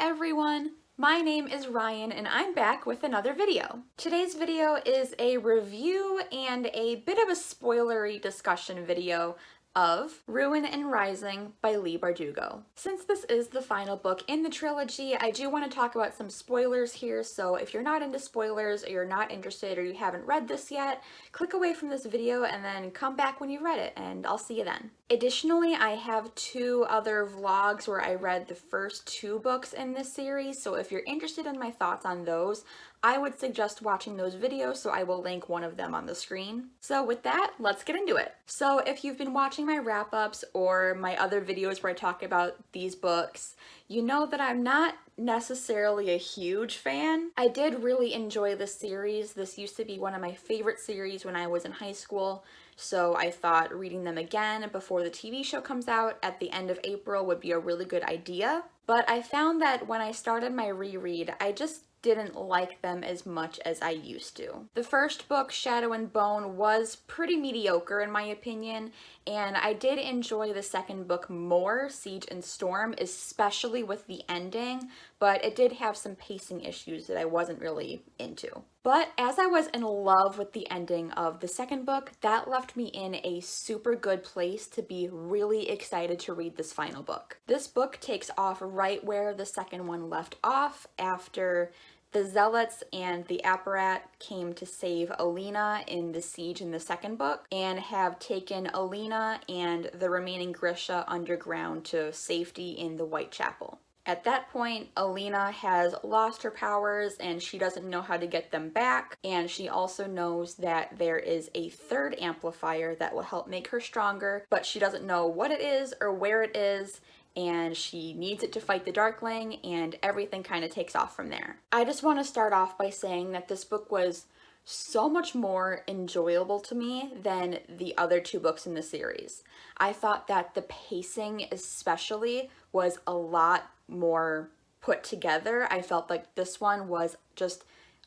everyone! My name is Ryan and I'm back with another video. Today's video is a review and a bit of a spoilery discussion video of Ruin and Rising by Leigh Bardugo. Since this is the final book in the trilogy, I do want to talk about some spoilers here, so if you're not into spoilers or you're not interested or you haven't read this yet, click away from this video and then come back when you've read it, and I'll see you then. Additionally, I have two other vlogs where I read the first two books in this series, so if you're interested in my thoughts on those, I would suggest watching those videos, so I will link one of them on the screen. So with that, let's get into it. So if you've been watching my wrap-ups or my other videos where I talk about these books, you know that I'm not necessarily a huge fan. I did really enjoy this series. This used to be one of my favorite series when I was in high school, so I thought reading them again before the TV show comes out at the end of April would be a really good idea. But I found that when I started my reread, I just didn't like them as much as I used to. The first book, Shadow and Bone, was pretty mediocre in my opinion, and I did enjoy the second book more, Siege and Storm, especially with the ending, but it did have some pacing issues that I wasn't really into. But as I was in love with the ending of the second book, that left me in a super good place to be really excited to read this final book. This book takes off right where the second one left off, after the Zealots and the Apparat came to save Alina in the siege in the second book and have taken Alina and the remaining Grisha underground to safety in the Whitechapel. At that point, Alina has lost her powers and she doesn't know how to get them back, and she also knows that there is a third amplifier that will help make her stronger, but she doesn't know what it is or where it is, and she needs it to fight the Darkling, and everything kind of takes off from there. I just want to start off by saying that this book was so much more enjoyable to me than the other two books in the series. I thought that the pacing especially was a lot more put together. I felt like this one was just,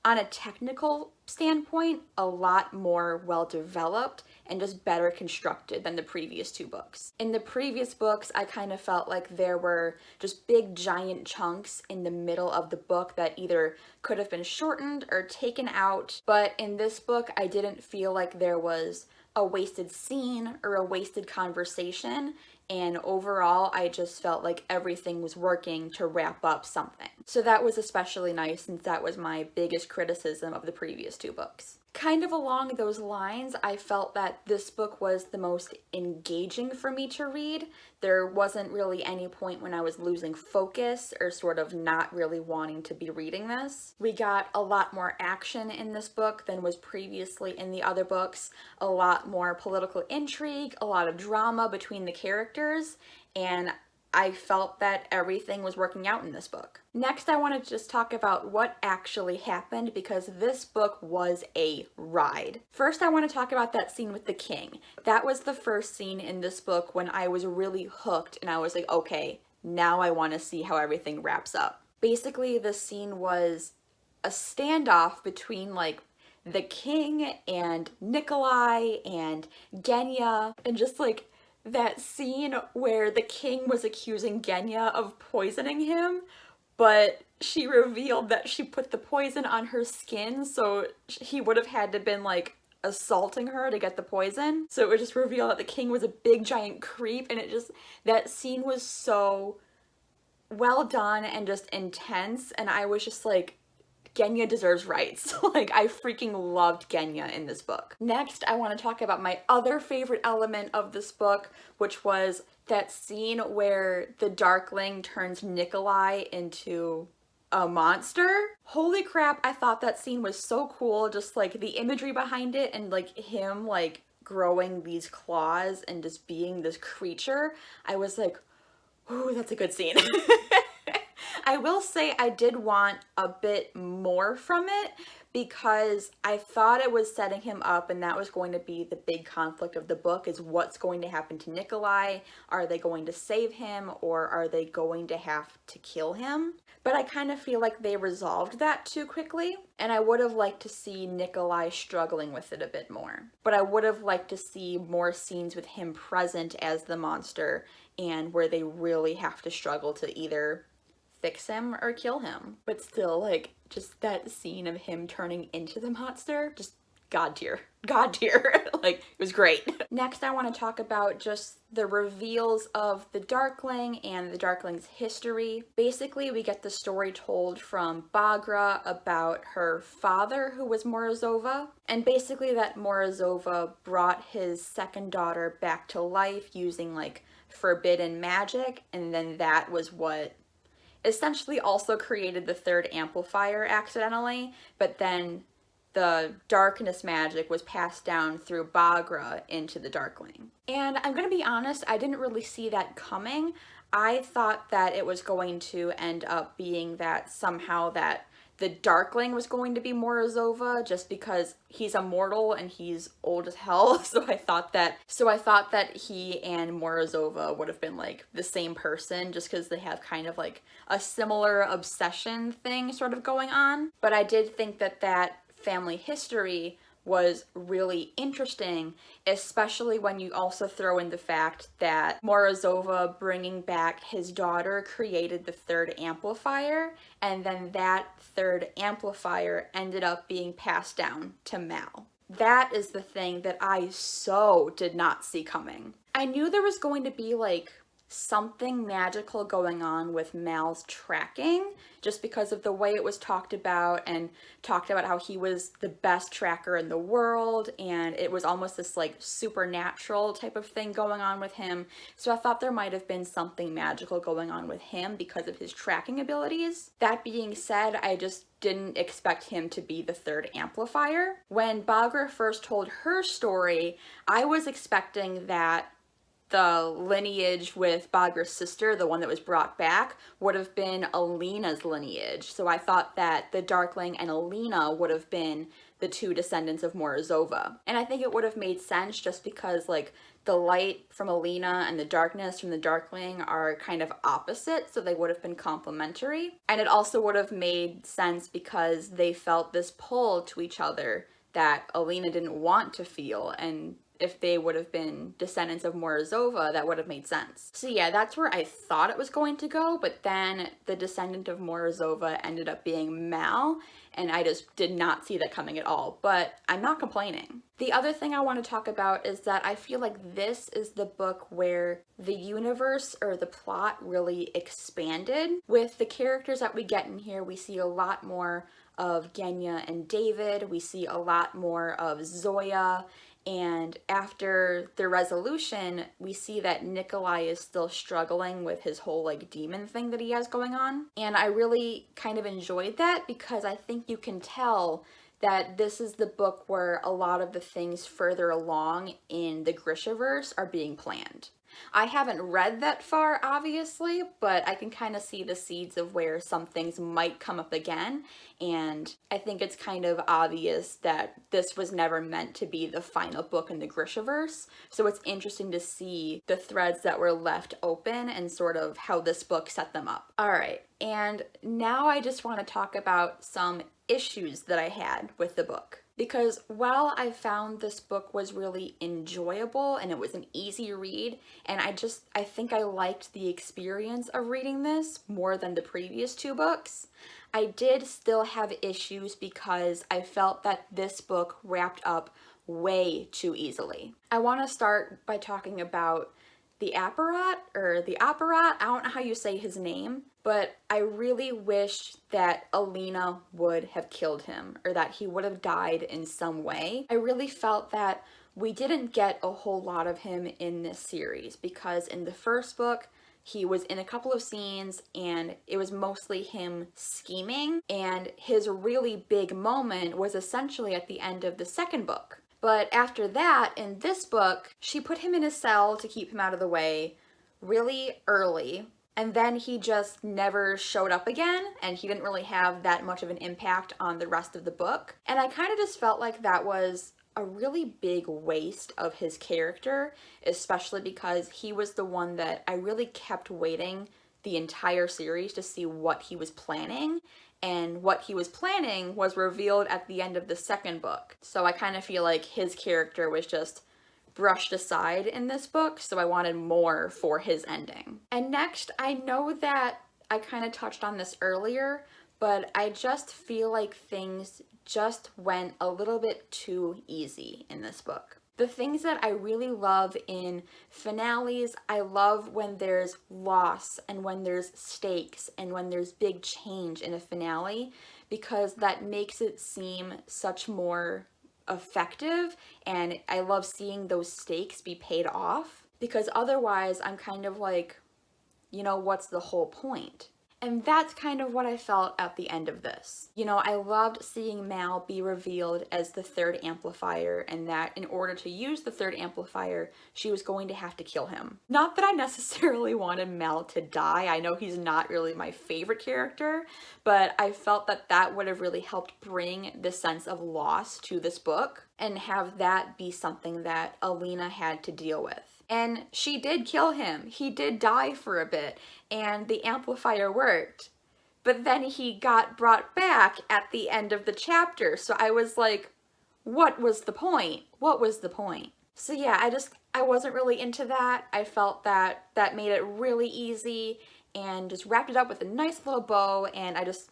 on a technical standpoint, a lot more well developed and just better constructed than the previous two books. In the previous books, I kind of felt like there were just big giant chunks in the middle of the book that either could have been shortened or taken out, but in this book, I didn't feel like there was a wasted scene or a wasted conversation, and overall I just felt like everything was working to wrap up something. So that was especially nice, since that was my biggest criticism of the previous two books. Kind of along those lines, I felt that this book was the most engaging for me to read. There wasn't really any point when I was losing focus or sort of not really wanting to be reading this. We got a lot more action in this book than was previously in the other books, a lot more political intrigue, a lot of drama between the characters, and I felt that everything was working out in this book. Next, I want to just talk about what actually happened, because this book was a ride. First, I want to talk about that scene with the king. That was the first scene in this book when I was really hooked and I was like, okay, now I want to see how everything wraps up. Basically, the scene was a standoff between like the king and Nikolai and Genya, and just like that scene where the king was accusing Genya of poisoning him, but she revealed that she put the poison on her skin, so he would have had to been like assaulting her to get the poison. So it would just reveal that the king was a big giant creep, and that scene was so well done and just intense, and I was just like, Genya deserves rights. Like, I freaking loved Genya in this book. Next, I want to talk about my other favorite element of this book, which was that scene where the Darkling turns Nikolai into a monster. Holy crap, I thought that scene was so cool, just like the imagery behind it and like him like growing these claws and just being this creature. I was like, ooh, that's a good scene. I will say I did want a bit more from it, because I thought it was setting him up, and that was going to be the big conflict of the book, is what's going to happen to Nikolai. Are they going to save him, or are they going to have to kill him? But I kind of feel like they resolved that too quickly, and I would have liked to see Nikolai struggling with it a bit more. But I would have liked to see more scenes with him present as the monster, and where they really have to struggle to either fix him or kill him. But still, like, just that scene of him turning into the monster, just God tier. God tier. Like, it was great. Next, I want to talk about just the reveals of the Darkling and the Darkling's history. Basically, we get the story told from Baghra about her father, who was Morozova, and basically that Morozova brought his second daughter back to life using, like, forbidden magic, and then that was what essentially also created the third amplifier accidentally, but then the darkness magic was passed down through Baghra into the Darkling. And I'm gonna be honest, I didn't really see that coming. I thought that it was going to end up being that somehow that the Darkling was going to be Morozova just because he's immortal and he's old as hell. So I thought that he and Morozova would have been like the same person just because they have kind of like a similar obsession thing sort of going on. But I did think that that family history was really interesting, especially when you also throw in the fact that Morozova bringing back his daughter created the third amplifier, and then that third amplifier ended up being passed down to Mal. That is the thing that I so did not see coming. I knew there was going to be like something magical going on with Mal's tracking just because of the way it was talked about how he was the best tracker in the world, and it was almost this like supernatural type of thing going on with him. So I thought there might have been something magical going on with him because of his tracking abilities. That being said, I just didn't expect him to be the third amplifier. When Baghra first told her story, I was expecting that the lineage with Baghra's sister, the one that was brought back, would have been Alina's lineage. So I thought that the Darkling and Alina would have been the two descendants of Morozova. And I think it would have made sense just because, like, the light from Alina and the darkness from the Darkling are kind of opposite, so they would have been complementary. And it also would have made sense because they felt this pull to each other that Alina didn't want to feel, and if they would have been descendants of Morozova, that would have made sense. So yeah, that's where I thought it was going to go, but then the descendant of Morozova ended up being Mal, and I just did not see that coming at all, but I'm not complaining. The other thing I want to talk about is that I feel like this is the book where the universe or the plot really expanded. With the characters that we get in here, we see a lot more of Genya and David, we see a lot more of Zoya, and after the resolution, we see that Nikolai is still struggling with his whole like demon thing that he has going on. And I really kind of enjoyed that because I think you can tell that this is the book where a lot of the things further along in the Grishaverse are being planned. I haven't read that far, obviously, but I can kind of see the seeds of where some things might come up again, and I think it's kind of obvious that this was never meant to be the final book in the Grishaverse, so it's interesting to see the threads that were left open and sort of how this book set them up. Alright, and now I just want to talk about some issues that I had with the book. Because while I found this book was really enjoyable and it was an easy read, and I think I liked the experience of reading this more than the previous two books, I did still have issues because I felt that this book wrapped up way too easily. I want to start by talking about the Apparat, I don't know how you say his name, but I really wish that Alina would have killed him, or that he would have died in some way. I really felt that we didn't get a whole lot of him in this series, because in the first book, he was in a couple of scenes and it was mostly him scheming, and his really big moment was essentially at the end of the second book. But after that, in this book, she put him in a cell to keep him out of the way really early, and then he just never showed up again, and he didn't really have that much of an impact on the rest of the book. And I kind of just felt like that was a really big waste of his character, especially because he was the one that I really kept waiting the entire series to see what he was planning. And what he was planning was revealed at the end of the second book. So I kind of feel like his character was just brushed aside in this book, so I wanted more for his ending. And next, I know that I kind of touched on this earlier, but I just feel like things just went a little bit too easy in this book. The things that I really love in finales, I love when there's loss and when there's stakes and when there's big change in a finale, because that makes it seem such more effective, and I love seeing those stakes be paid off, because otherwise I'm kind of like, you know, what's the whole point? And that's kind of what I felt at the end of this. You know, I loved seeing Mal be revealed as the third amplifier, and that in order to use the third amplifier, she was going to have to kill him. Not that I necessarily wanted Mal to die. I know he's not really my favorite character, but I felt that that would have really helped bring the sense of loss to this book and have that be something that Alina had to deal with. And she did kill him. He did die for a bit, and the amplifier worked. But then he got brought back at the end of the chapter, so I was like, what was the point? What was the point? So yeah, I wasn't really into that. I felt that that made it really easy and just wrapped it up with a nice little bow, and I just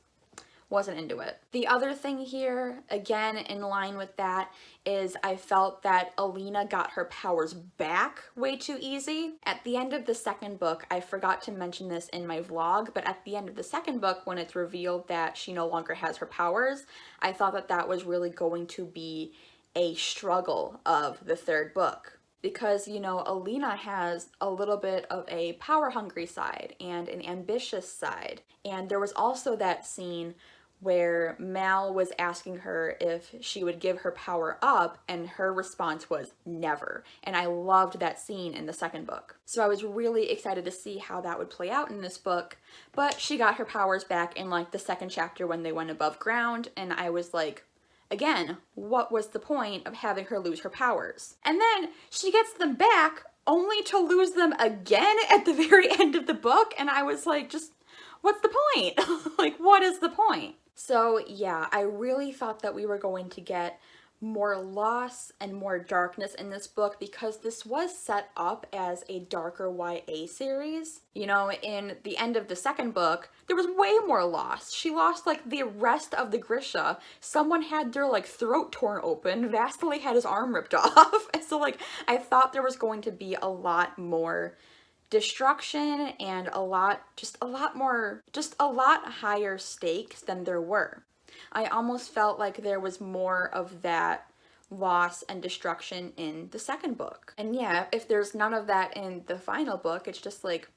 wasn't into it. The other thing here, again in line with that, is I felt that Alina got her powers back way too easy. At the end of the second book, I forgot to mention this in my vlog, but at the end of the second book, when it's revealed that she no longer has her powers, I thought that that was really going to be a struggle of the third book. Because, you know, Alina has a little bit of a power-hungry side and an ambitious side. And there was also that scene where Mal was asking her if she would give her power up, and her response was never. And I loved that scene in the second book. So I was really excited to see how that would play out in this book, but she got her powers back in like the second chapter when they went above ground, and I was like, again, what was the point of having her lose her powers? And then she gets them back only to lose them again at the very end of the book, and I was like, just, what's the point? Like, what is the point? So yeah, I really thought that we were going to get more loss and more darkness in this book, because this was set up as a darker YA series. You know, in the end of the second book, there was way more loss. She lost like the rest of the Grisha. Someone had their like throat torn open. Vasily had his arm ripped off. And so like, I thought there was going to be a lot more destruction and a lot higher stakes than there were. I almost felt like there was more of that loss and destruction in the second book. And yeah, if there's none of that in the final book, it's just like,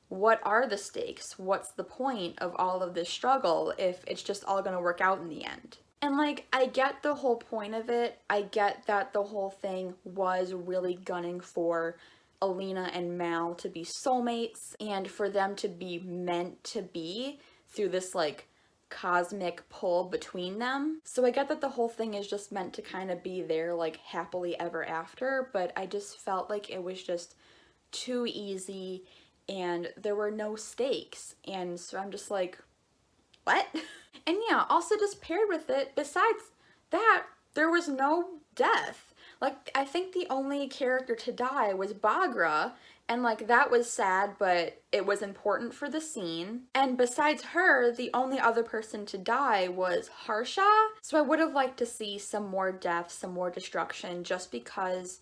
what are the stakes? What's the point of all of this struggle if it's just all gonna work out in the end? And like, I get the whole point of it. I get that the whole thing was really gunning for Alina and Mal to be soulmates and for them to be meant to be through this like cosmic pull between them. So I get that the whole thing is just meant to kind of be there like happily ever after, but I just felt like it was just too easy and there were no stakes. And so I'm just like, what? And yeah, also just paired with it, besides that, there was no death. Like, I think the only character to die was Baghra, and like, that was sad, but it was important for the scene. And besides her, the only other person to die was Harsha. So I would have liked to see some more death, some more destruction, just because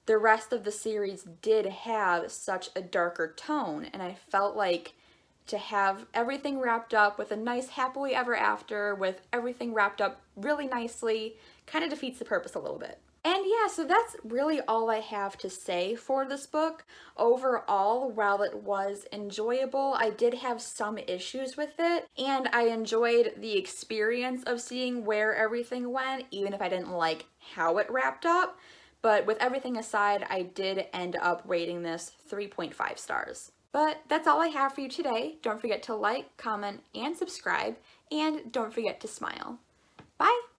the rest of the series did have such a darker tone, and I felt like to have everything wrapped up with a nice happily ever after, with everything wrapped up really nicely, kind of defeats the purpose a little bit. And yeah, so that's really all I have to say for this book. Overall, while it was enjoyable, I did have some issues with it, and I enjoyed the experience of seeing where everything went, even if I didn't like how it wrapped up. But with everything aside, I did end up rating this 3.5 stars. But that's all I have for you today. Don't forget to like, comment, and subscribe, and don't forget to smile. Bye!